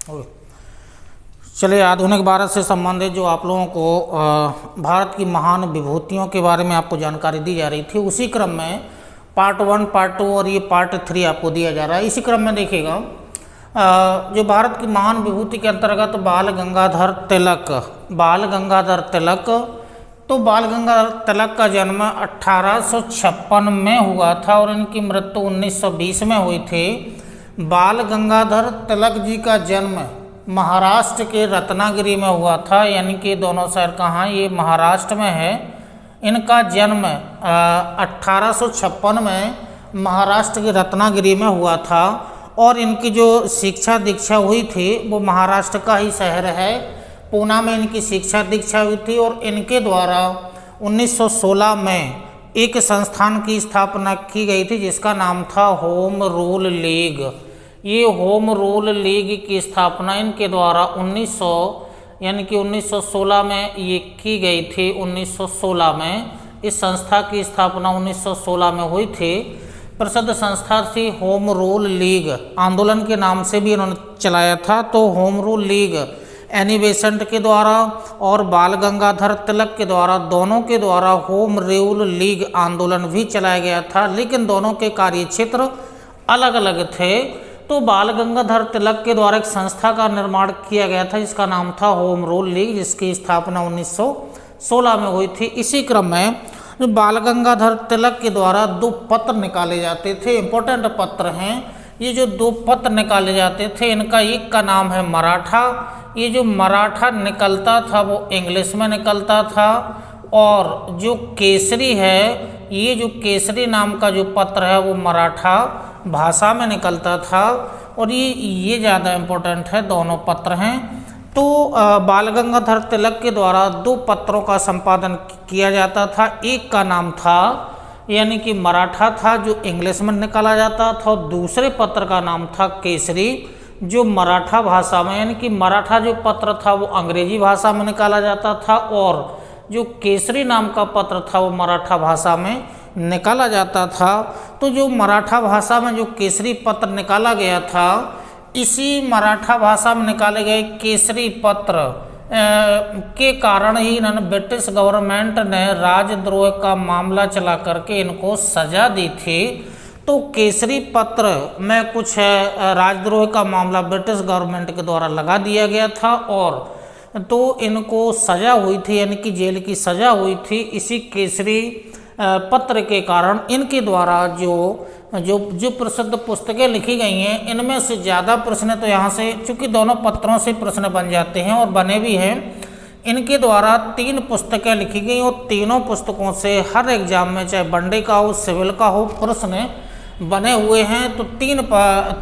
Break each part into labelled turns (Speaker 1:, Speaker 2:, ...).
Speaker 1: चलिए, आधुनिक भारत से संबंधित जो आप लोगों को भारत की महान विभूतियों के बारे में आपको जानकारी दी जा रही थी, उसी क्रम में पार्ट 1, पार्ट 2 और ये पार्ट 3 आपको दिया जा रहा है। इसी क्रम में देखिएगा, जो भारत की महान विभूति के अंतर्गत बाल गंगाधर तिलक, तो बाल गंगाधर तिलक का जन्म 1856 में हुआ था और इनकी मृत्यु 1920 में हुई थी। बाल गंगाधर तिलक जी का जन्म महाराष्ट्र के रत्नागिरी में हुआ था, यानी कि दोनों शहर कहाँ, ये महाराष्ट्र में है। इनका जन्म 1856 में महाराष्ट्र के रत्नागिरी में हुआ था और इनकी जो शिक्षा दीक्षा हुई थी वो महाराष्ट्र का ही शहर है, पूना में इनकी शिक्षा दीक्षा हुई थी। और इनके द्वारा 1916 में एक संस्थान की स्थापना की गई थी जिसका नाम था होम रूल लीग। ये होम रूल लीग की स्थापना इनके द्वारा 1916 में ये की गई थी। 1916 में इस संस्था की स्थापना 1916 में हुई थी। प्रसिद्ध संस्था थी होम रूल लीग, आंदोलन के नाम से भी इन्होंने चलाया था। तो home rule league Annie Besant के द्वारा और बाल गंगाधर तिलक के द्वारा, दोनों के द्वारा होम रूल लीग आंदोलन भी चलाया गया था, लेकिन दोनों के कार्यक्षेत्र अलग अलग थे। तो बाल गंगाधर तिलक के द्वारा एक संस्था का निर्माण किया गया था जिसका नाम था होम रूल लीग, जिसकी स्थापना 1916 में हुई थी। इसी क्रम में जो बाल गंगाधर तिलक के द्वारा 2 पत्र निकाले जाते थे, इंपॉर्टेंट पत्र हैं ये। जो 2 पत्र निकाले जाते थे, इनका एक का नाम है मराठा। ये जो मराठा निकलता था वो इंग्लिश में निकलता था, और जो केसरी है, ये जो केसरी नाम का जो पत्र है वो मराठा भाषा में निकलता था। और ये ज़्यादा इम्पोर्टेंट है, दोनों पत्र हैं। तो बाल गंगाधर तिलक के द्वारा 2 पत्रों का संपादन किया जाता था। एक का नाम था यानी कि मराठा था, जो इंग्लिश में निकाला जाता था, और दूसरे पत्र का नाम था केसरी, जो मराठा भाषा में, यानी कि मराठा जो पत्र था वो अंग्रेजी भाषा में निकाला जाता था, और जो केसरी नाम का पत्र था वो मराठा भाषा में निकाला जाता था। तो जो मराठा भाषा में जो केसरी पत्र निकाला गया था, इसी मराठा भाषा में निकाले गए केसरी पत्र के कारण ही इन्होंने ब्रिटिश गवर्नमेंट ने राजद्रोह का मामला चला करके इनको सजा दी थी। तो केसरी पत्र में कुछ राजद्रोह का मामला ब्रिटिश गवर्नमेंट के द्वारा लगा दिया गया था, और तो इनको सजा हुई थी, यानी कि जेल की सजा हुई थी। इसी केसरी पत्र के कारण इनके द्वारा जो प्रसिद्ध पुस्तकें लिखी गई हैं, इनमें से ज़्यादा प्रश्न तो यहाँ से, चूँकि दोनों पत्रों से प्रश्न बन जाते हैं और बने भी हैं। इनके द्वारा 3 पुस्तकें लिखी गई और तीनों पुस्तकों से हर एग्जाम में, चाहे वनडे का हो, सिविल का हो, प्रश्न बने हुए हैं। तो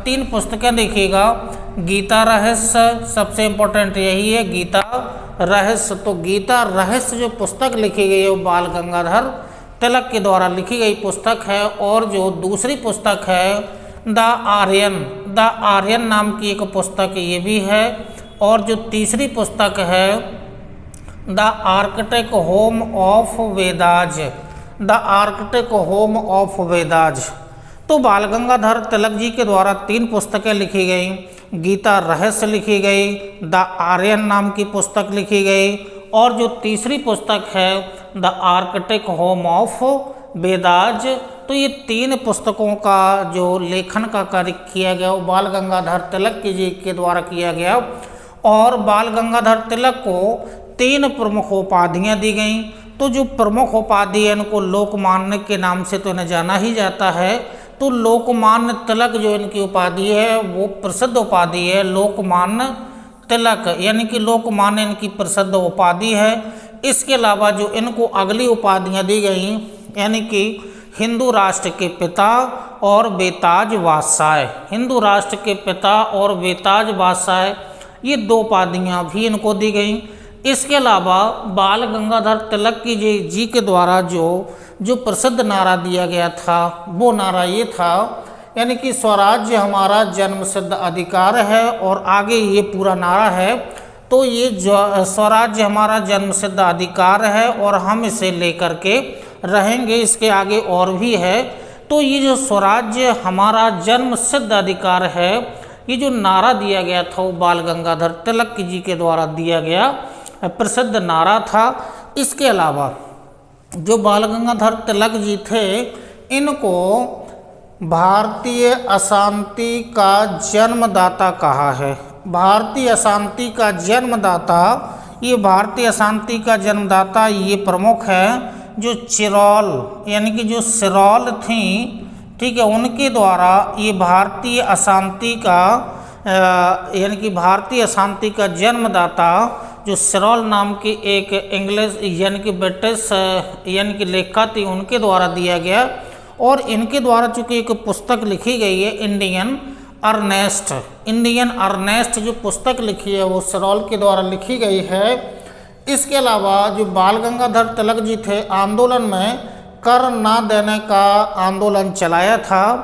Speaker 1: 3 पुस्तकें देखिएगा। गीता रहस्य सबसे इम्पोर्टेंट यही है, गीता रहस्य। तो गीता रहस्य जो पुस्तक लिखी गई है वो बाल गंगाधर तिलक के द्वारा लिखी गई पुस्तक है। और जो दूसरी पुस्तक है द आर्यन नाम की एक पुस्तक ये भी है। और जो तीसरी पुस्तक है the architect home of Vedas. तो बाल गंगाधर तिलक जी के द्वारा 3 पुस्तकें लिखी गई। गीता रहस्य लिखी गई, द आर्यन नाम की पुस्तक लिखी गई, और जो तीसरी पुस्तक है the architect home of Vedas. तो ये 3 पुस्तकों का जो लेखन का कार्य किया गया वो बाल गंगाधर तिलक जी के द्वारा किया गया। और बाल गंगाधर तिलक को 3 प्रमुख उपाधियाँ दी गई। तो जो प्रमुख उपाधि है, इनको लोकमान्य के नाम से तो इन्हें जाना ही जाता है। तो लोकमान्य तिलक जो इनकी उपाधि है वो प्रसिद्ध उपाधि है, लोकमान्य तिलक, यानी कि लोकमान्य इनकी प्रसिद्ध उपाधि है। इसके अलावा जो इनको अगली उपाधियाँ दी गई, यानी कि हिंदू राष्ट्र के पिता और बेताज बादशाह, हिंदू राष्ट्र के पिता और बेताज बादशाह, ये 2 उपाधियाँ भी इनको दी गई। इसके अलावा बाल गंगाधर तिलक जी के द्वारा जो प्रसिद्ध नारा दिया गया था वो नारा ये था, यानी कि स्वराज्य हमारा जन्मसिद्ध अधिकार है, और आगे ये पूरा नारा है। तो ये स्वराज्य हमारा जन्मसिद्ध अधिकार है और हम इसे लेकर के रहेंगे। इसके आगे और भी है। तो ये जो स्वराज्य हमारा जन्मसिद्ध अधिकार है, ये जो नारा दिया गया था वो बाल गंगाधर तिलक जी के द्वारा दिया गया प्रसिद्ध नारा था। इसके अलावा जो बाल गंगाधर तिलक जी थे, इनको भारतीय अशांति का जन्मदाता कहा है। भारतीय अशांति का जन्मदाता, ये भारतीय अशांति का जन्मदाता ये प्रमुख है जो चिरौल यानी कि जो सिरौल थी, ठीक है, उनके द्वारा ये भारतीय अशांति का यानी कि भारतीय अशांति का जन्मदाता जो सिरौल नाम की एक इंग्लिश यानी कि ब्रिटिश यानी कि लेखिका थी, उनके द्वारा दिया गया। और इनके द्वारा चूँकि एक पुस्तक लिखी गई है इंडियन अर्नेस्ट जो पुस्तक लिखी है वो सिरौल के द्वारा लिखी गई है। इसके अलावा जो बाल गंगाधर तिलक जी थे, आंदोलन में कर ना देने का आंदोलन चलाया था।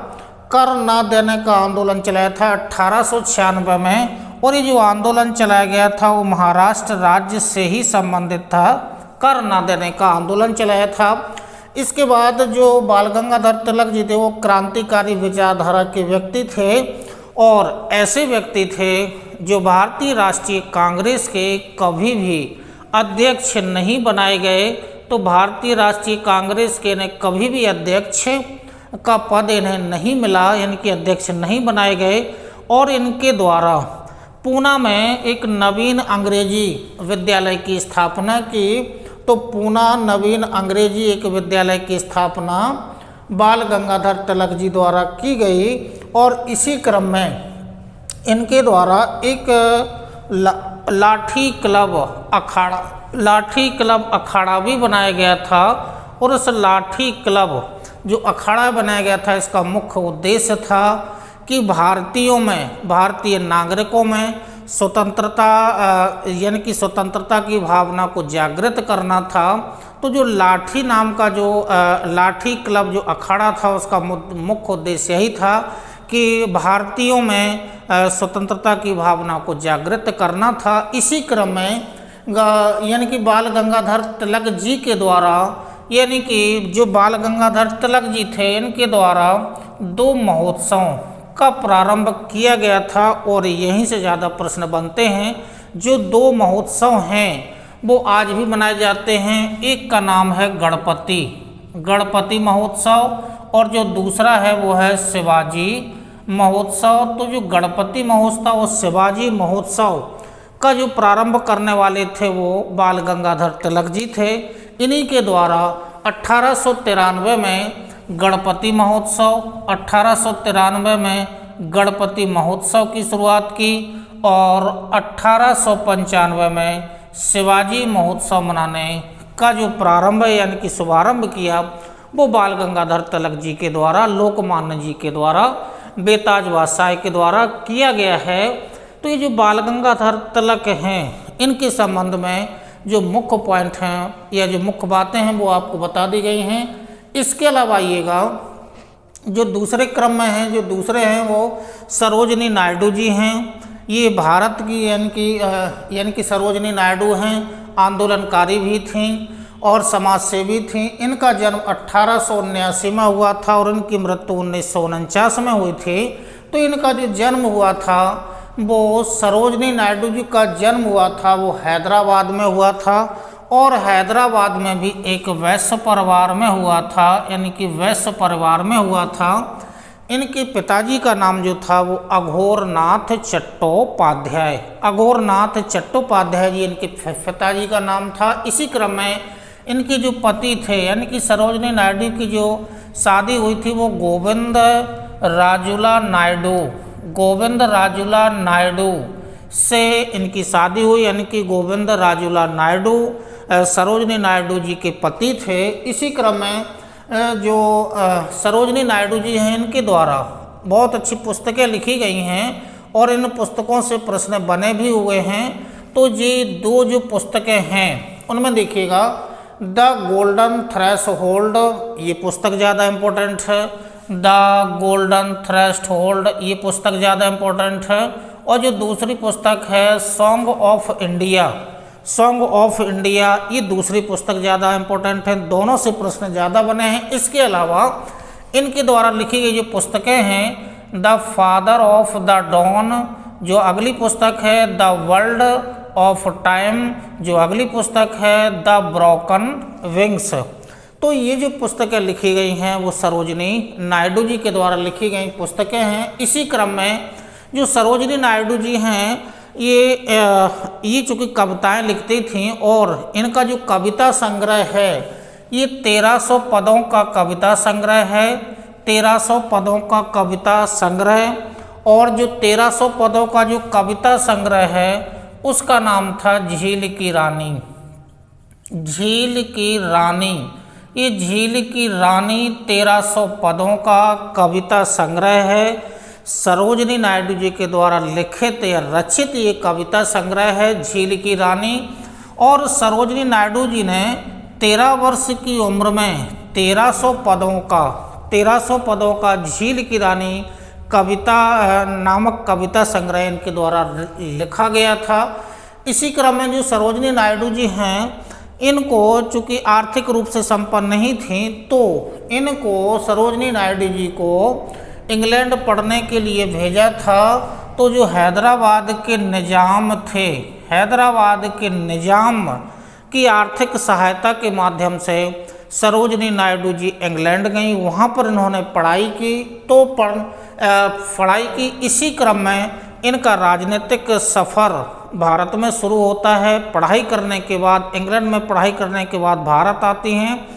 Speaker 1: कर ना देने का आंदोलन चलाया था 1896 में, और ये जो आंदोलन चलाया गया था वो महाराष्ट्र राज्य से ही संबंधित था। कर ना देने का आंदोलन चलाया था। इसके बाद जो बाल गंगाधर तिलक जी थे वो क्रांतिकारी विचारधारा के व्यक्ति थे, और ऐसे व्यक्ति थे जो भारतीय राष्ट्रीय कांग्रेस के कभी भी अध्यक्ष नहीं बनाए गए। तो भारतीय राष्ट्रीय कांग्रेस के ने कभी भी अध्यक्ष का पद इन्हें नहीं मिला, यानी कि अध्यक्ष नहीं बनाए गए। और इनके द्वारा पूना में एक नवीन अंग्रेजी विद्यालय की स्थापना की। तो पूना नवीन अंग्रेजी एक विद्यालय की स्थापना बाल गंगाधर तिलक जी द्वारा की गई। और इसी क्रम में इनके द्वारा एक लाठी क्लब अखाड़ा भी बनाया गया था। और उस लाठी क्लब जो अखाड़ा बनाया गया था, इसका मुख्य उद्देश्य था कि भारतीय नागरिकों में स्वतंत्रता यानी कि स्वतंत्रता की भावना को जागृत करना था। तो जो लाठी नाम का जो लाठी क्लब जो अखाड़ा था, उसका मुख्य उद्देश्य यही था कि भारतीयों में स्वतंत्रता की भावना को जागृत करना था। इसी क्रम में यानी कि बाल गंगाधर तिलक जी के द्वारा, यानी कि जो बाल गंगाधर तिलक जी थे, इनके द्वारा 2 महोत्सव का प्रारंभ किया गया था। और यहीं से ज़्यादा प्रश्न बनते हैं। जो 2 महोत्सव हैं वो आज भी मनाए जाते हैं। एक का नाम है गणपति महोत्सव, और जो दूसरा है वो है शिवाजी महोत्सव। तो जो गणपति महोत्सव और शिवाजी महोत्सव का जो प्रारंभ करने वाले थे वो बाल गंगाधर तिलक जी थे। इन्हीं के द्वारा 1893 में गणपति महोत्सव, 1893 में गणपति महोत्सव की शुरुआत की, और 1895 में शिवाजी महोत्सव मनाने का जो प्रारंभ यानी कि शुभारंभ किया वो बाल गंगाधर तिलक जी के द्वारा, लोकमान्य जी के द्वारा, बेताज बादशाह के द्वारा किया गया है। तो ये जो बाल गंगाधर तिलक हैं, इनके संबंध में जो मुख्य पॉइंट हैं या जो मुख्य बातें हैं वो आपको बता दी गई हैं। इसके अलावा आइएगा जो दूसरे क्रम में हैं, जो दूसरे हैं वो सरोजनी नायडू जी हैं। ये भारत की यानी कि सरोजनी नायडू हैं, आंदोलनकारी भी थीं और समाजसेवी थीं। इनका जन्म 1879 में हुआ था और इनकी मृत्यु 1949 में हुई थी। तो इनका जो जन्म हुआ था वो सरोजनी नायडू जी का जन्म हुआ था वो हैदराबाद में हुआ था, और हैदराबाद में भी एक वैश्य परिवार में हुआ था, यानी कि वैश्य परिवार में हुआ था। इनके पिताजी का नाम जो था वो अघोरनाथ चट्टोपाध्याय जी इनके पिताजी का नाम था। इसी क्रम में इनके जो पति थे, यानी कि सरोजनी नायडू की जो शादी हुई थी वो गोविंद राजूला नायडू से इनकी शादी हुई, यानी कि गोविंद राजूला नायडू सरोजनी नायडू जी के पति थे। इसी क्रम में जो सरोजनी नायडू जी हैं, इनके द्वारा बहुत अच्छी पुस्तकें लिखी गई हैं और इन पुस्तकों से प्रश्न बने भी हुए हैं। तो ये 2 जो पुस्तकें हैं उनमें देखिएगा, द गोल्डन थ्रेशहोल्ड, ये पुस्तक ज़्यादा इम्पोर्टेंट है। द गोल्डन थ्रेशहोल्ड, ये पुस्तक ज़्यादा इम्पोर्टेंट है। और जो दूसरी पुस्तक है सॉन्ग ऑफ इंडिया, ये दूसरी पुस्तक ज़्यादा इम्पोर्टेंट है। दोनों से प्रश्न ज़्यादा बने हैं। इसके अलावा इनके द्वारा लिखी गई जो पुस्तकें हैं the father of the don, जो अगली पुस्तक है द वर्ल्ड ऑफ टाइम, जो अगली पुस्तक है द ब्रोकन विंग्स। तो ये जो पुस्तकें लिखी गई हैं वो सरोजिनी नायडू जी के द्वारा लिखी गई पुस्तकें हैं। इसी क्रम में जो सरोजिनी नायडू जी हैं ये चूँकि कविताएं लिखती थीं और इनका जो कविता संग्रह है ये 1300 पदों का कविता संग्रह है, 1300 पदों का कविता संग्रह। और जो 1300 पदों का जो कविता संग्रह है उसका नाम था झील की रानी। झील की रानी, ये झील की रानी 1300 पदों का कविता संग्रह है। सरोजिनी नायडू जी के द्वारा लिखित या रचित ये कविता संग्रह है झील की रानी। और सरोजिनी नायडू जी ने 13 वर्ष की उम्र में 1300 पदों का झील की रानी कविता नामक कविता संग्रह इनके द्वारा लिखा गया था। इसी क्रम में जो सरोजिनी नायडू जी हैं इनको चूँकि आर्थिक रूप से संपन्न नहीं थी तो इनको सरोजिनी नायडू जी को इंग्लैंड पढ़ने के लिए भेजा था। तो जो हैदराबाद के निजाम थे, हैदराबाद के निजाम की आर्थिक सहायता के माध्यम से सरोजिनी नायडू जी इंग्लैंड गई, वहाँ पर इन्होंने पढ़ाई की। तो पढ़ाई की इसी क्रम में इनका राजनीतिक सफ़र भारत में शुरू होता है। पढ़ाई करने के बाद इंग्लैंड में पढ़ाई करने के बाद भारत आती हैं।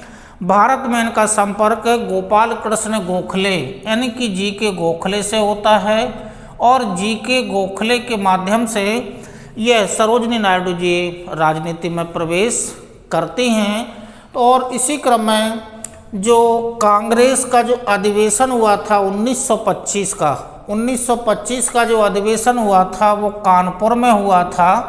Speaker 1: भारत में इनका संपर्क गोपाल कृष्ण गोखले यानी कि जी के गोखले से होता है और जी के गोखले के माध्यम से यह सरोजिनी नायडू जी राजनीति में प्रवेश करती हैं। और इसी क्रम में जो कांग्रेस का जो अधिवेशन हुआ था 1925 का जो अधिवेशन हुआ था वो कानपुर में हुआ था।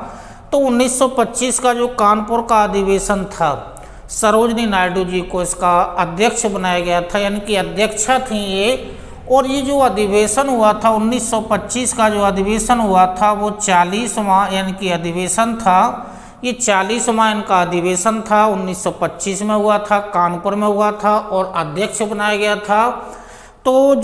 Speaker 1: तो 1925 का जो कानपुर का अधिवेशन था सरोजिनी नायडू जी को इसका अध्यक्ष बनाया गया था, यानी कि अध्यक्षा थी ये। और ये जो अधिवेशन हुआ था 1925 का जो अधिवेशन हुआ था वो 40वां यानी कि अधिवेशन था। ये 40वां इनका अधिवेशन था, 1925 में हुआ था, कानपुर में हुआ था और अध्यक्ष बनाया गया था। तो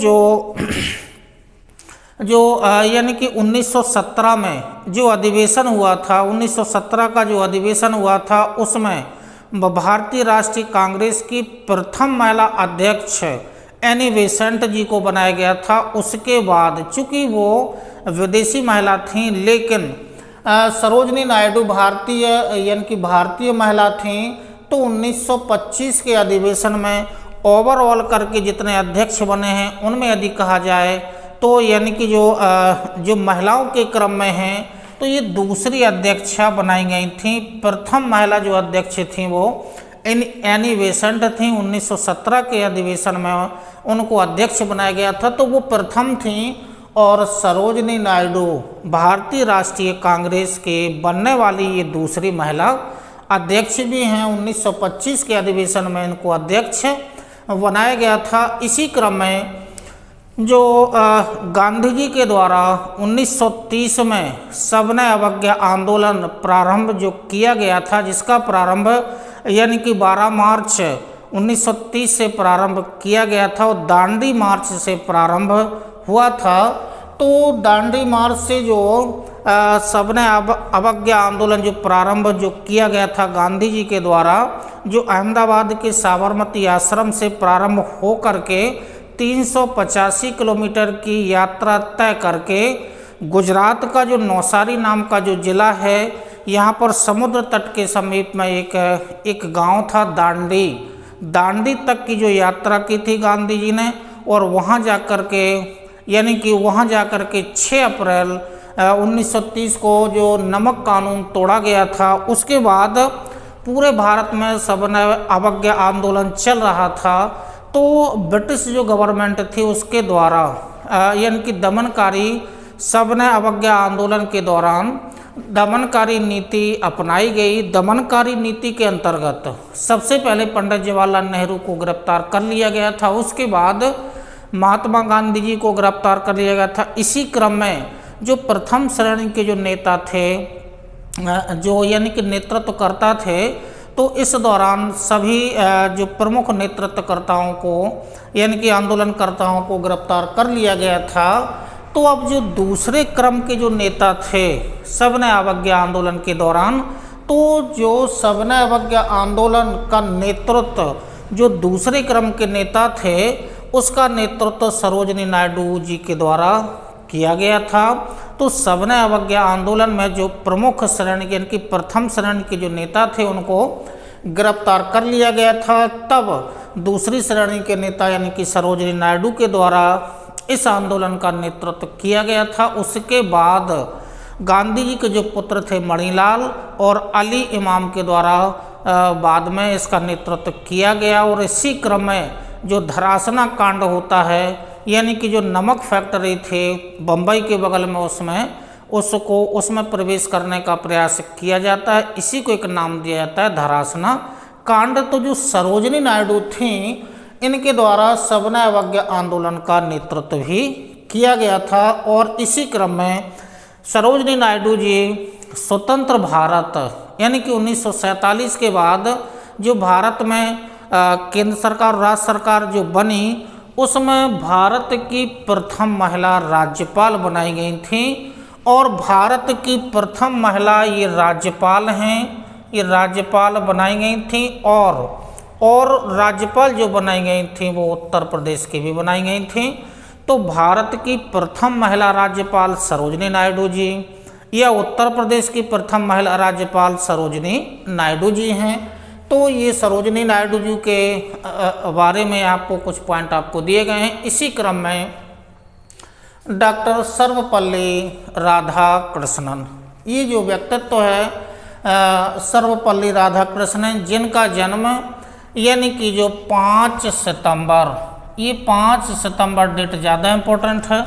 Speaker 1: जो यानी कि 1917 में जो अधिवेशन हुआ था, 1917 का जो अधिवेशन हुआ था उसमें भारतीय राष्ट्रीय कांग्रेस की प्रथम महिला अध्यक्ष एनी बेसेंट जी को बनाया गया था। उसके बाद चूँकि वो विदेशी महिला थीं लेकिन सरोजिनी नायडू भारतीय यानी कि भारतीय महिला थीं, तो 1925 के अधिवेशन में ओवरऑल करके जितने अध्यक्ष बने हैं उनमें यदि कहा जाए तो यानी कि जो महिलाओं के क्रम में हैं तो ये दूसरी अध्यक्षा बनाई गई थी। प्रथम महिला जो अध्यक्ष थी वो एनी बेसेंट थी। 1917 के अधिवेशन में उनको अध्यक्ष बनाया गया था, तो वो प्रथम थी। और सरोजिनी नायडू भारतीय राष्ट्रीय कांग्रेस के बनने वाली ये दूसरी महिला अध्यक्ष भी हैं। 1925 के अधिवेशन में इनको अध्यक्ष बनाया गया था। इसी क्रम में जो गांधी जी के द्वारा 1930 में सविनय अवज्ञा आंदोलन प्रारंभ जो किया गया था, जिसका प्रारंभ यानी कि 12 मार्च 1930 से प्रारंभ किया गया था और दांडी मार्च से प्रारंभ हुआ था। तो दांडी मार्च से जो सविनय अवज्ञा आंदोलन जो प्रारंभ जो किया गया था गांधी जी के द्वारा, जो अहमदाबाद के साबरमती आश्रम से प्रारंभ हो करके 385 किलोमीटर की यात्रा तय करके गुजरात का जो नौसारी नाम का जो ज़िला है, यहाँ पर समुद्र तट के समीप में एक गांव था दांडी तक की जो यात्रा की थी गांधी जी ने। और वहाँ जा कर के यानी कि वहाँ जा कर के 6 अप्रैल 1930 को जो नमक कानून तोड़ा गया था, उसके बाद पूरे भारत में सविनय अवज्ञा आंदोलन चल रहा था। तो ब्रिटिश जो गवर्नमेंट थी उसके द्वारा यानी कि दमनकारी सविनय अवज्ञा आंदोलन के दौरान दमनकारी नीति अपनाई गई। दमनकारी नीति के अंतर्गत सबसे पहले पंडित जवाहरलाल नेहरू को गिरफ्तार कर लिया गया था, उसके बाद महात्मा गांधी जी को गिरफ्तार कर लिया गया था। इसी क्रम में जो प्रथम श्रेणी के जो नेता थे जो यानी कि नेतृत्व करता थे, तो इस दौरान सभी जो प्रमुख नेतृत्वकर्ताओं को यानी कि आंदोलनकर्ताओं को गिरफ्तार कर लिया गया था। तो अब जो दूसरे क्रम के जो नेता थे सविनय अवज्ञा आंदोलन के दौरान, तो जो सविनय अवज्ञा आंदोलन का नेतृत्व जो दूसरे क्रम के नेता थे उसका नेतृत्व सरोजिनी नायडू जी के द्वारा किया गया था। तो सविनय अवज्ञा आंदोलन में जो प्रमुख श्रेणी यानी कि प्रथम श्रेणी के जो नेता थे उनको गिरफ्तार कर लिया गया था। तब दूसरी श्रेणी के नेता यानी कि सरोजिनी नायडू के द्वारा इस आंदोलन का नेतृत्व किया गया था। उसके बाद गांधी जी के जो पुत्र थे मणिलाल और अली इमाम के द्वारा बाद में इसका नेतृत्व किया गया। और इसी क्रम में जो धरासना कांड होता है यानी कि जो नमक फैक्ट्री थे बम्बई के बगल में, उसमें प्रवेश करने का प्रयास किया जाता है। इसी को एक नाम दिया जाता है धरासना कांड। तो जो सरोजिनी नायडू थी इनके द्वारा सविनय अवज्ञा आंदोलन का नेतृत्व भी किया गया था। और इसी क्रम में सरोजिनी नायडू जी स्वतंत्र भारत यानी कि 1947 के बाद जो भारत में केंद्र सरकार और राज्य सरकार जो बनी उसमें भारत की प्रथम महिला राज्यपाल बनाई गई थी। और भारत की प्रथम महिला ये राज्यपाल हैं, ये राज्यपाल बनाई गई थी। और राज्यपाल जो बनाई गई थी वो उत्तर प्रदेश की भी बनाई गई थी। तो भारत की प्रथम महिला राज्यपाल सरोजिनी नायडू जी या उत्तर प्रदेश की प्रथम महिला राज्यपाल सरोजिनी नायडू जी हैं। तो ये सरोजिनी नायडू जी के बारे में आपको कुछ पॉइंट आपको दिए गए हैं। इसी क्रम में डॉक्टर सर्वपल्ली राधाकृष्णन, ये जो व्यक्तित्व है सर्वपल्ली राधाकृष्णन, जिनका जन्म यानी कि जो 5 सितंबर, ये 5 सितंबर डेट ज़्यादा इम्पोर्टेंट है,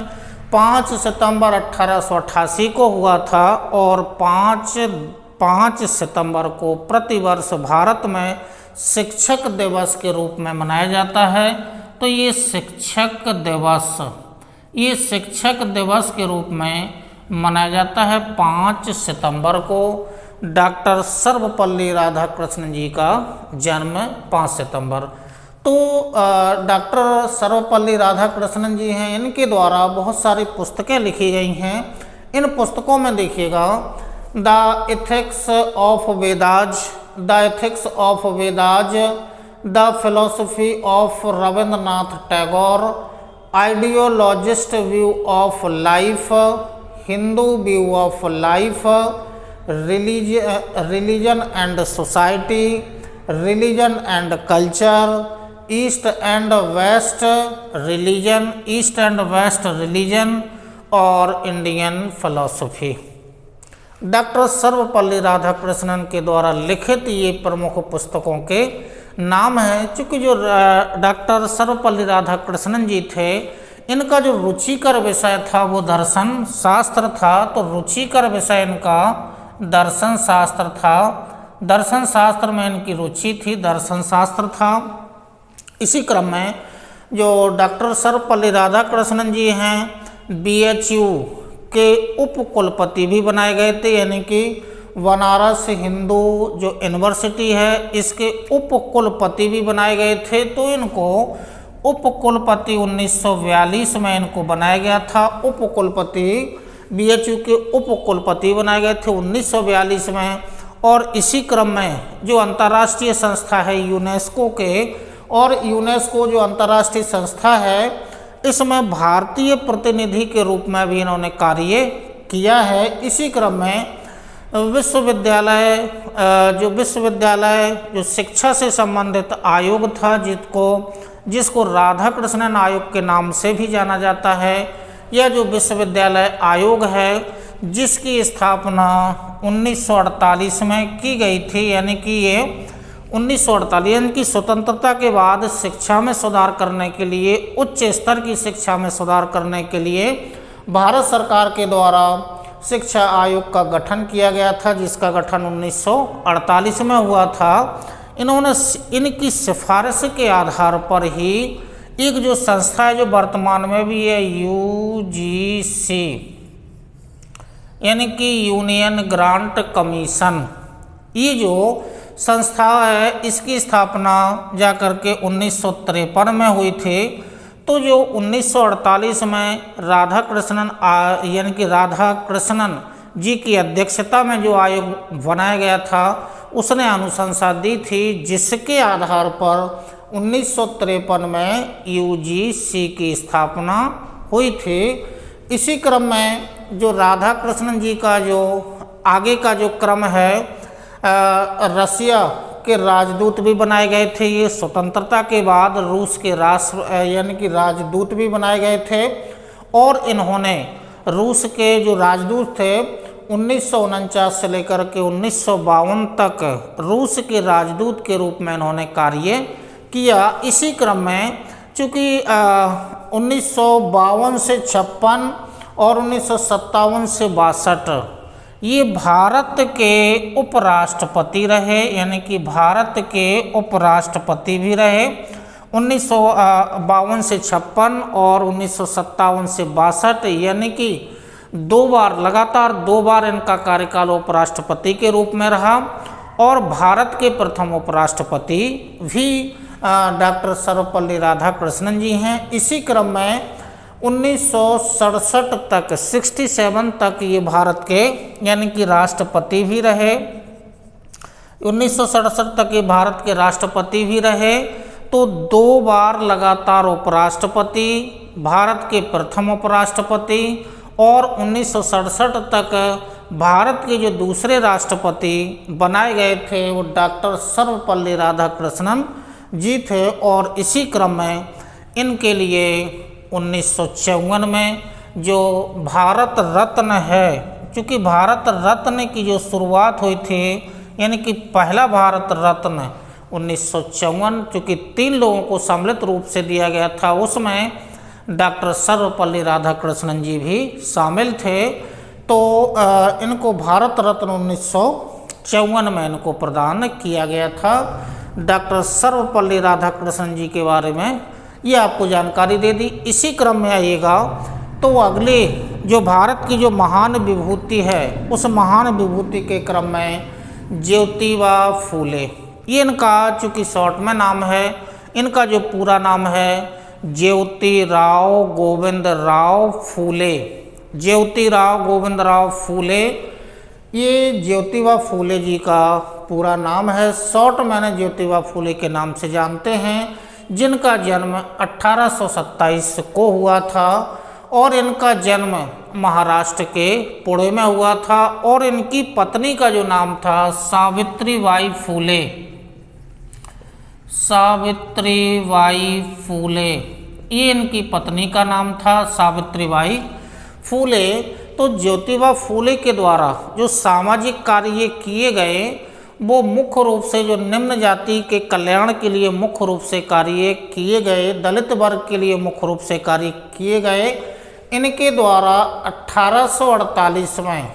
Speaker 1: 5 सितंबर 1888 को हुआ था। और 5 सितंबर को प्रतिवर्ष भारत में शिक्षक दिवस के रूप में मनाया जाता है। तो ये शिक्षक दिवस के रूप में मनाया जाता है 5 सितंबर को। डॉक्टर सर्वपल्ली राधाकृष्णन जी का जन्म 5 सितंबर। तो डॉक्टर सर्वपल्ली राधाकृष्णन जी हैं, इनके द्वारा बहुत सारी पुस्तकें लिखी गई हैं। इन पुस्तकों में देखिएगा the ethics of Vedas, the philosophy of Rabindranath Tagore, ideologist view of life, Hindu view of life, religion and society, religion and culture, east and west religion और Indian philosophy. Doctor Sarvepalli Radhakrishnan के द्वारा लिखित ये प्रमुख पुस्तकों के नाम हैं। चूँकि जो डॉक्टर सर्वपल्ली राधाकृष्णन जी थे इनका जो रुचिकर विषय था वो दर्शन शास्त्र था। तो रुचिकर विषय इनका दर्शन शास्त्र था, दर्शन शास्त्र में इनकी रुचि थी, दर्शन शास्त्र था। इसी क्रम में जो डॉक्टर सर्वपल्ली राधाकृष्णन जी हैं BHU के उप कुलपति भी बनाए गए थे, यानी कि बनारस हिंदू जो यूनिवर्सिटी है इसके उप कुलपति भी बनाए गए थे। तो इनको उप कुलपति 1942 में इनको बनाया गया था। उप कुलपति BHU के उप कुलपति बनाए गए थे 1942 में। और इसी क्रम में जो अंतर्राष्ट्रीय संस्था है यूनेस्को के, और यूनेस्को जो अंतर्राष्ट्रीय संस्था है इसमें भारतीय प्रतिनिधि के रूप में भी इन्होंने कार्य किया है। इसी क्रम में विश्वविद्यालय जो शिक्षा से संबंधित आयोग था जिसको राधाकृष्णन आयोग के नाम से भी जाना जाता है, यह जो विश्वविद्यालय आयोग है जिसकी स्थापना 1948 में की गई थी, यानी कि ये 1948 की स्वतंत्रता के बाद शिक्षा में सुधार करने के लिए, उच्च स्तर की शिक्षा में सुधार करने के लिए भारत सरकार के द्वारा शिक्षा आयोग का गठन किया गया था, जिसका गठन 1948 में हुआ था। इन्होंने इनकी सिफारिश के आधार पर ही एक जो संस्था है जो वर्तमान में भी है UGC, यानी कि यूनियन ग्रांट कमीशन, ये जो संस्था है इसकी स्थापना जाकर के 1953 में हुई थी। तो जो 1948 में राधा कृष्णन यानी कि राधा कृष्णन जी की अध्यक्षता में जो आयोग बनाया गया था उसने अनुशंसा दी थी, जिसके आधार पर 1953 में यूजीसी की स्थापना हुई थी। इसी क्रम में जो राधा कृष्णन जी का जो आगे का जो क्रम है, रसिया के राजदूत भी बनाए गए थे। ये स्वतंत्रता के बाद रूस के राष्ट्र यानी कि राजदूत भी बनाए गए थे और इन्होंने रूस के जो राजदूत थे 1949 से लेकर के 1952 तक रूस के राजदूत के रूप में इन्होंने कार्य किया। इसी क्रम में चूँकि 1952 से 56 और 1957 से 62 ये भारत के उपराष्ट्रपति रहे, यानी कि भारत के उपराष्ट्रपति भी रहे 1952 से 56 और 1957 से 62, यानी कि 2 बार लगातार 2 बार इनका कार्यकाल उपराष्ट्रपति के रूप में रहा। और भारत के प्रथम उपराष्ट्रपति भी डॉक्टर सर्वपल्ली राधाकृष्णन जी हैं। इसी क्रम में 1967 तक 67 तक ये भारत के यानी कि राष्ट्रपति भी रहे। 1967 तक ये भारत के राष्ट्रपति भी रहे। तो 2 बार लगातार उपराष्ट्रपति, भारत के प्रथम उपराष्ट्रपति, और 1967 तक भारत के जो दूसरे राष्ट्रपति बनाए गए थे वो डॉक्टर सर्वपल्ली राधाकृष्णन जी थे। और इसी क्रम में इनके लिए 1954 में जो भारत रत्न है, क्योंकि भारत रत्न की जो शुरुआत हुई थी यानी कि पहला भारत रत्न 1954 चूँकि 3 लोगों को सम्मिलित रूप से दिया गया था, उसमें डॉक्टर सर्वपल्ली राधाकृष्णन जी भी शामिल थे। तो इनको भारत रत्न 1954 में इनको प्रदान किया गया था। डॉक्टर सर्वपल्ली राधाकृष्णन जी के बारे में ये आपको जानकारी दे दी। इसी क्रम में आइएगा तो अगले जो भारत की जो महान विभूति है उस महान विभूति के क्रम में ज्योतिबा फूले, ये इनका चूँकि शॉर्ट में नाम है, इनका जो पूरा नाम है ज्योतिराव गोविंदराव फूले। ज्योतिराव गोविंदराव फूले, ये ज्योतिबा फूले जी का पूरा नाम है। शॉर्ट मैंने ज्योतिबा फूले के नाम से जानते हैं, जिनका जन्म 1827 को हुआ था और इनका जन्म महाराष्ट्र के पुणे में हुआ था। और इनकी पत्नी का जो नाम था सावित्रीबाई फूले, सावित्रीबाई फूले, ये इनकी पत्नी का नाम था सावित्रीबाई फूले। तो ज्योतिबा फूले के द्वारा जो सामाजिक कार्य किए गए वो मुख्य रूप से जो निम्न जाति के कल्याण के लिए मुख्य रूप से कार्य किए गए, दलित वर्ग के लिए मुख्य रूप से कार्य किए गए। इनके द्वारा 1848 में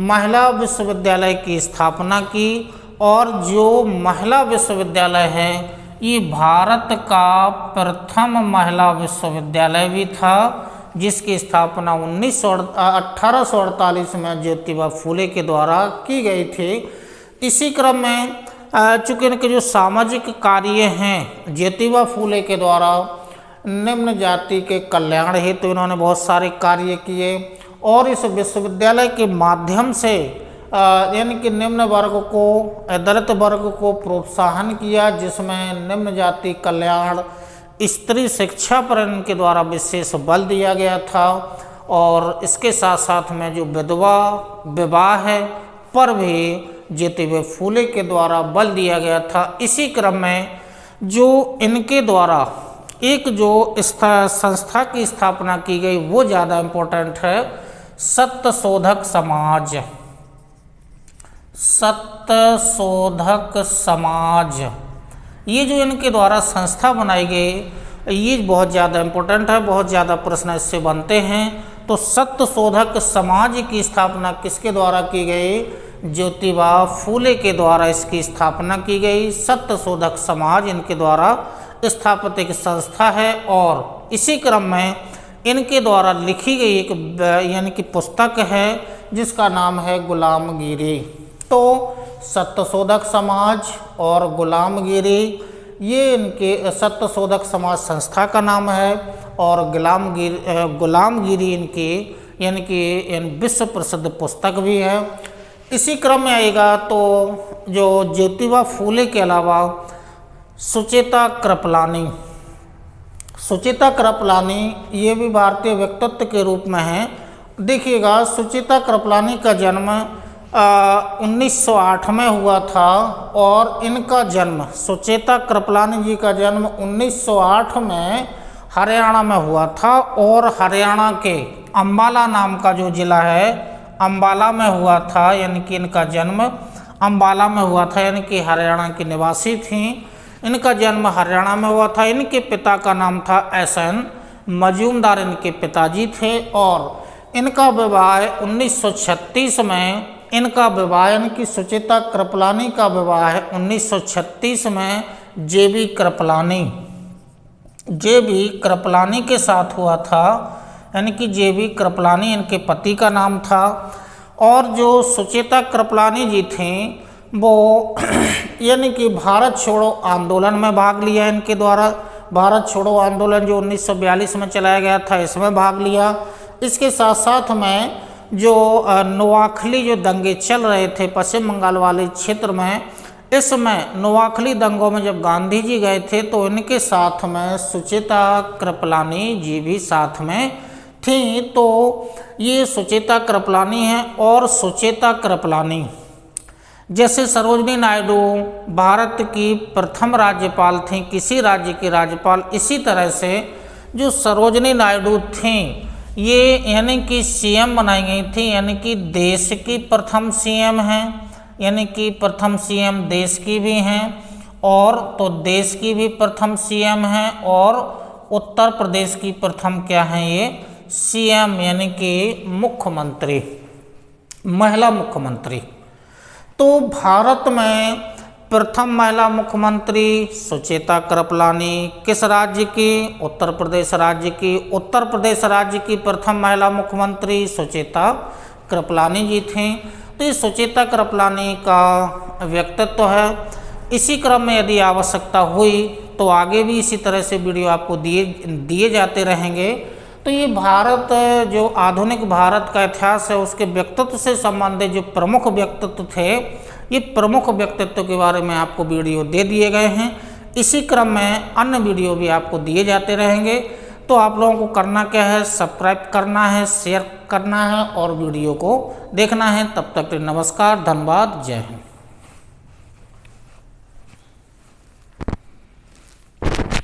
Speaker 1: महिला विश्वविद्यालय की स्थापना की और जो महिला विश्वविद्यालय है ये भारत का प्रथम महिला विश्वविद्यालय भी था, जिसकी स्थापना 1848 में ज्योतिबा फूले के द्वारा की गई थी। इसी क्रम में चूँकि इनके जो सामाजिक कार्य हैं ज्योतिबा फूले के द्वारा निम्न जाति के कल्याण हेतु तो इन्होंने बहुत सारे कार्य किए और इस विश्वविद्यालय के माध्यम से यानी कि निम्न वर्ग को, दलित वर्ग को प्रोत्साहन किया, जिसमें निम्न जाति कल्याण, स्त्री शिक्षा पर इनके द्वारा विशेष बल दिया गया था। और इसके साथ साथ में जो विधवा विवाह है पर भी ज्योतिबा फूले के द्वारा बल दिया गया था। इसी क्रम में जो इनके द्वारा एक जो संस्था की स्थापना की गई वो ज़्यादा इम्पोर्टेंट है, सत्यशोधक समाज। सत्यशोधक समाज, ये जो इनके द्वारा संस्था बनाई गई ये बहुत ज़्यादा इम्पोर्टेंट है, बहुत ज़्यादा प्रश्न इससे बनते हैं। तो सत्यशोधक समाज की स्थापना किसके द्वारा की गई? ज्योतिबा फूले के द्वारा इसकी स्थापना की गई। सत्यशोधक समाज इनके द्वारा स्थापित एक संस्था है और इसी क्रम में इनके द्वारा लिखी गई एक यानी कि पुस्तक है जिसका नाम है गुलामगिरी। तो सत्यशोधक समाज और गुलामगिरी, ये इनके सत्यशोधक समाज संस्था का नाम है और गुलामगिरी इनकी यानी कि विश्व प्रसिद्ध पुस्तक भी है। इसी क्रम में आएगा तो जो ज्योतिबा फूले के अलावा सुचेता कृपलानी ये भी भारतीय व्यक्तित्व के रूप में है। देखिएगा, सुचेता कृपलानी का जन्म 1908 में हुआ था और इनका जन्म, सुचेता कृपलानी जी का जन्म 1908 में हरियाणा में हुआ था और हरियाणा के अंबाला नाम का जो ज़िला है अंबाला में हुआ था, यानी कि इनका जन्म अंबाला में हुआ था, यानी कि हरियाणा की निवासी थी। इनका जन्म हरियाणा में हुआ था। इनके पिता का नाम था एसएन मजूमदार, इनके पिताजी थे और इनका विवाह 1936 में, इनका विवाह यानी कि सुचेता कृपलानी का विवाह 1936 में जेबी कृपलानी के साथ हुआ था, यानी कि जेबी कृपलानी इनके पति का नाम था। और जो सुचेता कृपलानी जी थीं वो यानी कि भारत छोड़ो आंदोलन में भाग लिया इनके द्वारा। भारत छोड़ो आंदोलन जो 1942 में चलाया गया था, इसमें भाग लिया। इसके साथ साथ में जो नोआखली जो दंगे चल रहे थे पश्चिम बंगाल वाले क्षेत्र में, इसमें नोआखली दंगों में जब गांधी जी गए थे तो इनके साथ में सुचेता कृपलानी जी भी साथ में थी। तो ये सुचेता कृपलानी है। और सुचेता कृपलानी जैसे सरोजनी नायडू भारत की प्रथम राज्यपाल थी, किसी राज्य की राज्यपाल, इसी तरह से जो सरोजनी नायडू थीं ये यानी कि सीएम बनाई गई थी, यानी कि देश की प्रथम सीएम हैं, यानी कि प्रथम सीएम देश की भी हैं और तो देश की भी प्रथम सीएम हैं और उत्तर प्रदेश की प्रथम क्या हैं ये सीएम, यानी कि मुख्यमंत्री, महिला मुख्यमंत्री। तो भारत में प्रथम महिला मुख्यमंत्री सुचेता कृपलानी किस राज्य की? उत्तर प्रदेश राज्य की। उत्तर प्रदेश राज्य की प्रथम महिला मुख्यमंत्री सुचेता कृपलानी जी थीं। तो ये सुचेता कृपलानी का व्यक्तित्व है। इसी क्रम में यदि आवश्यकता हुई तो आगे भी इसी तरह से वीडियो आपको दिए जाते रहेंगे। तो ये भारत, जो आधुनिक भारत का इतिहास है उसके व्यक्तित्व से संबंधित जो प्रमुख व्यक्तित्व थे, ये प्रमुख व्यक्तित्व के बारे में आपको वीडियो दे दिए गए हैं। इसी क्रम में अन्य वीडियो भी आपको दिए जाते रहेंगे। तो आप लोगों को करना क्या है, सब्सक्राइब करना है, शेयर करना है और वीडियो को देखना है। तब तक नमस्कार, धन्यवाद, जय हिंद।